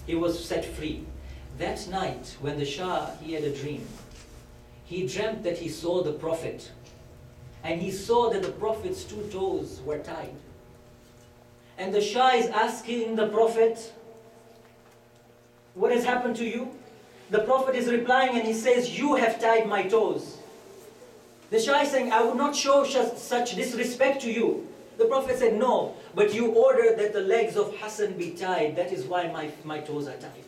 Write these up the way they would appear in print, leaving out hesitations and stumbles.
he was set free. That night, when the Shah, he had a dream. He dreamt that he saw the Prophet, and he saw that the Prophet's 2 toes were tied. And the Shah is asking the Prophet, what has happened to you? The Prophet is replying and he says, you have tied my toes. The Shah is saying, I would not show such disrespect to you. The Prophet said, no, but you ordered that the legs of Hassan be tied. That is why my toes are tied.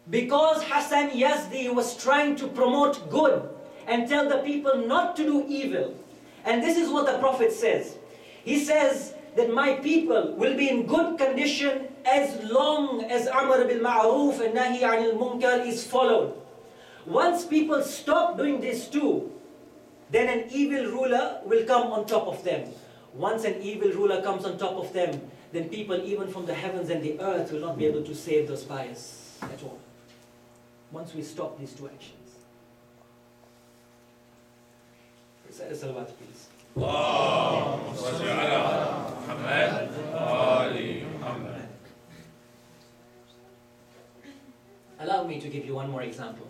Because Hassan Yazdi was trying to promote good and tell the people not to do evil. And this is what the Prophet says. He says that my people will be in good condition as long as Amr bil Ma'ruf and Nahi anil Munkar is followed. Once people stop doing this too, then an evil ruler will come on top of them. Once an evil ruler comes on top of them, then people even from the heavens and the earth will not be able to save those pious at all. Once we stop these 2 actions. Recite a salawat, please. اللهم صل على محمد وآل محمد. Allow me to give you one more example.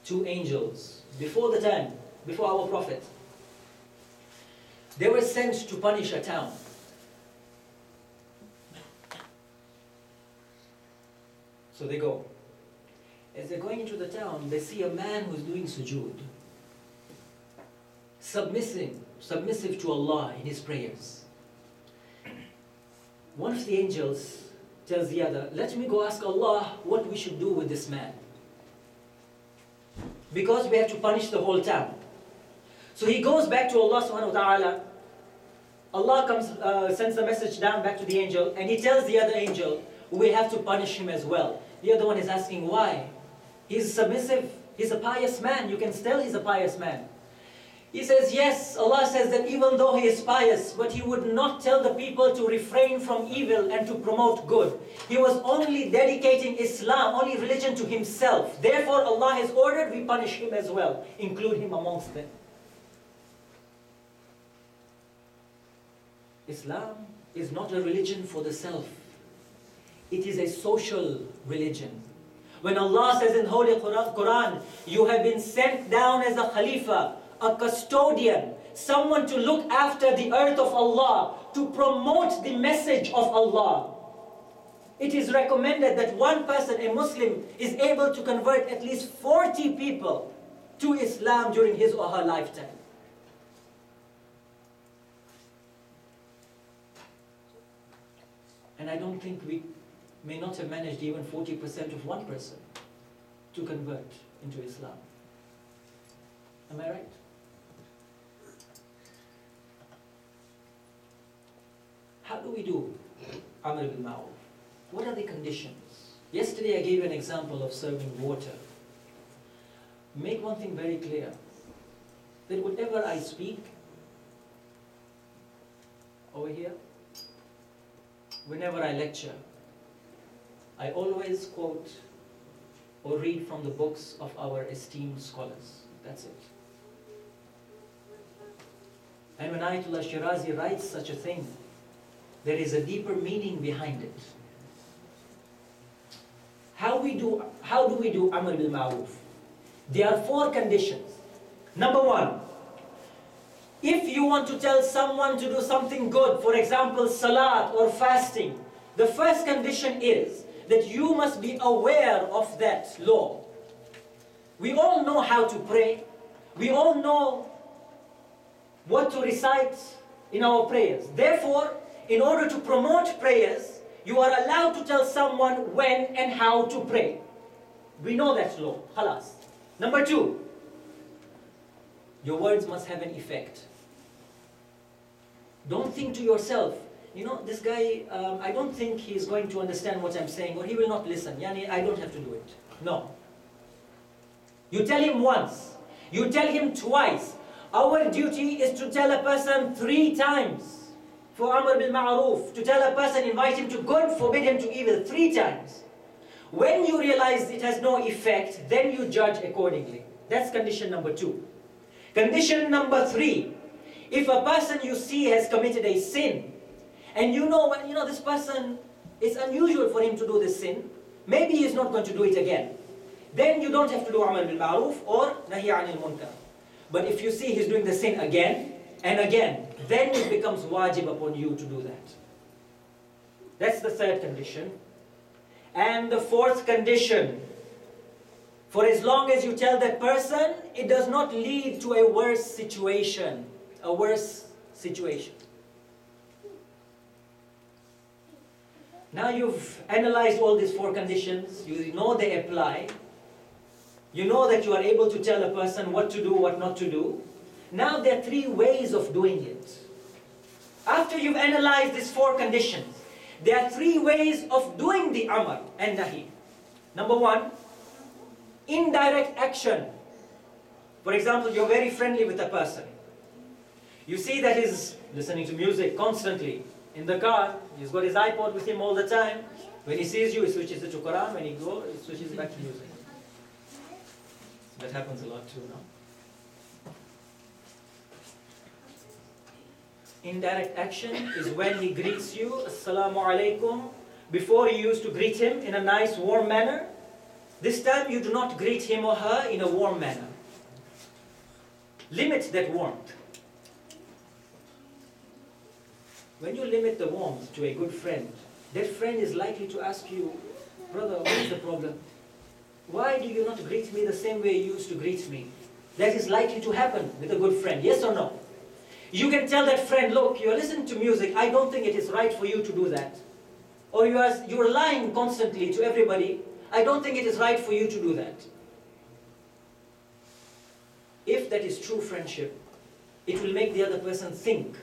2 angels, before the time, before our Prophet, they were sent to punish a town. So they go. As they're going into the town, they see a man who's doing sujood, submissive to Allah in his prayers. One of the angels tells the other, let me go ask Allah what we should do with this man, because we have to punish the whole town. So he goes back to Allah subhanahu wa ta'ala. Allah sends the message down back to the angel, and he tells the other angel, we have to punish him as well. The other one is asking why. He's submissive, he's a pious man, you can tell he's a pious man. He says, yes, Allah says that even though he is pious, but he would not tell the people to refrain from evil and to promote good. He was only dedicating Islam, only religion to himself. Therefore Allah has ordered we punish him as well, include him amongst them. Islam is not a religion for the self. It is a social religion. When Allah says in Holy Quran, you have been sent down as a Khalifa, a custodian, someone to look after the earth of Allah, to promote the message of Allah. It is recommended that one person, a Muslim, is able to convert at least 40 people to Islam during his or her lifetime. And I don't think we may not have managed even 40% of one person to convert into Islam. Am I right? How do we do Amr bil Ma'ruf? What are the conditions? Yesterday I gave you an example of serving water. Make one thing very clear, that whatever I speak over here, whenever I lecture, I always quote or read from the books of our esteemed scholars. That's it. And when Ayatollah Shirazi writes such a thing, there is a deeper meaning behind it. How do we do Amr bil Ma'ruf? There are 4 conditions. Number 1, if you want to tell someone to do something good, for example, salat or fasting, the first condition is that you must be aware of that law. We all know how to pray. We all know what to recite in our prayers. Therefore, in order to promote prayers, you are allowed to tell someone when and how to pray. We know that law. Khalas. Number 2, your words must have an effect. Don't think to yourself, you know, this guy, I don't think he's going to understand what I'm saying, or he will not listen. Yani, I don't have to do it. No. You tell him once. You tell him twice. Our duty is to tell a person 3 times. For Amr bil Ma'ruf, to tell a person, invite him to good, forbid him to evil, 3 times. When you realize it has no effect, then you judge accordingly. That's condition number 2. Condition number 3, if a person you see has committed a sin, and you know this person It's unusual for him to do this sin. Maybe he's not going to do it again. Then you don't have to do amal bil ma'ruf or nahi anil munkar. But if you see he's doing the sin again and again, then it becomes wajib upon you to do that. That's the third condition. And the fourth condition, for as long as you tell that person, it does not lead to a worse situation. A worse situation. Now you've analyzed all these four conditions, you know they apply, you know that you are able to tell a person what to do, what not to do. Now there are three ways of doing it. After you've analyzed these four conditions, there are three ways of doing the amr and nahi. Number one, indirect action. For example, you're very friendly with a person. You see that he's listening to music constantly. In the car, he's got his iPod with him all the time. When he sees you, he switches it to Quran. When he goes, he switches it back to music. That happens a lot too now. Indirect action is when he greets you, Assalamu alaikum. Before you used to greet him in a nice warm manner. This time you do not greet him or her in a warm manner. Limit that warmth. When you limit the warmth to a good friend, that friend is likely to ask you, brother, what is the problem? Why do you not greet me the same way you used to greet me? That is likely to happen with a good friend, yes or no? You can tell that friend, look, you are listening to music, I don't think it is right for you to do that. Or you are lying constantly to everybody, I don't think it is right for you to do that. If that is true friendship, it will make the other person think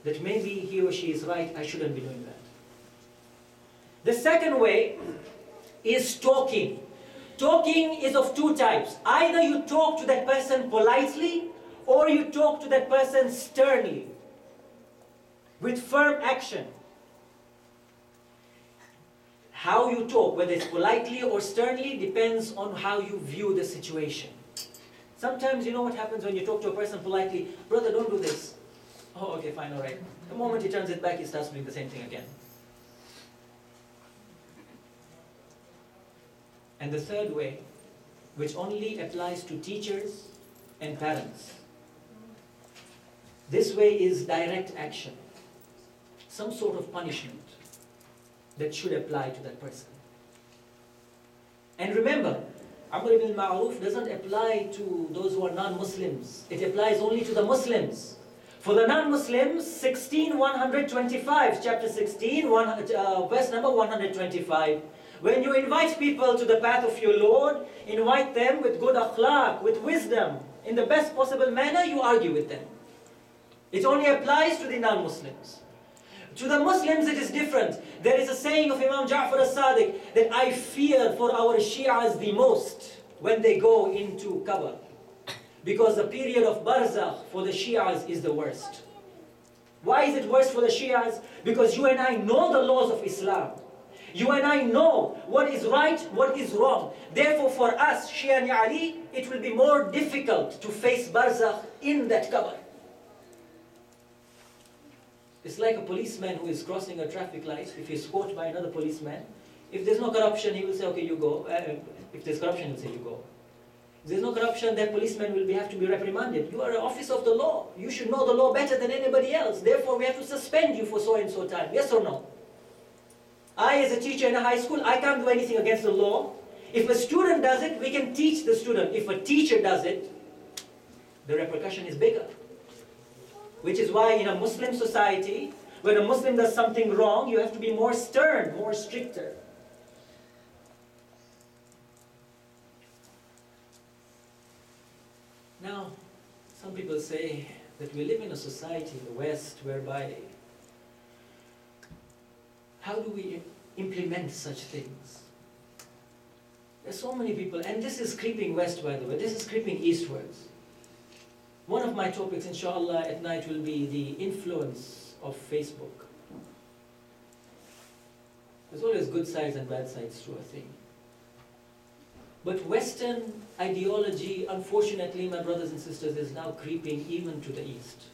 that maybe he or she is right, I shouldn't be doing that. The second way is talking. Talking is of two types. Either you talk to that person politely, or you talk to that person sternly, with firm action. How you talk, whether it's politely or sternly, depends on how you view the situation. Sometimes you know what happens when you talk to a person politely, brother, don't do this. Oh, okay, fine, all right. The moment he turns it back, he starts doing the same thing again. And the third way, which only applies to teachers and parents. This way is direct action. Some sort of punishment that should apply to that person. And remember, Amr ibn Ma'ruf doesn't apply to those who are non-Muslims. It applies only to the Muslims. For the non-Muslims, 16:125, chapter 16, verse number 125. When you invite people to the path of your Lord, invite them with good akhlaq, with wisdom. In the best possible manner, you argue with them. It only applies to the non-Muslims. To the Muslims, it is different. There is a saying of Imam Ja'far as-Sadiq that I fear for our Shi'as the most when they go into Qabr. Because the period of Barzakh for the Shi'as is the worst. Why is it worse for the Shi'as? Because you and I know the laws of Islam. You and I know what is right, what is wrong. Therefore for us, Shia and Ali, it will be more difficult to face Barzakh in that Qabr. It's like a policeman who is crossing a traffic light. If he's caught by another policeman, if there's no corruption, he will say, okay, you go. If there's corruption, he'll say, you go. If there's no corruption, that policeman will have to be reprimanded. You are an officer of the law. You should know the law better than anybody else. Therefore, we have to suspend you for so and so time. Yes or no? I, as a teacher in a high school, I can't do anything against the law. If a student does it, we can teach the student. If a teacher does it, the repercussion is bigger. Which is why in a Muslim society, when a Muslim does something wrong, you have to be more stern, more stricter. Now, some people say that we live in a society in the West whereby, how do we implement such things? There's so many people, and this is creeping west, by the way, this is creeping eastwards. One of my topics, inshallah, at night will be the influence of Facebook. There's always good sides and bad sides to a thing. But Western ideology, unfortunately, my brothers and sisters, is now creeping even to the East.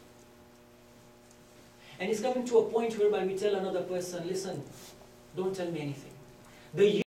And it's coming to a point whereby we tell another person, listen, Don't tell me anything. The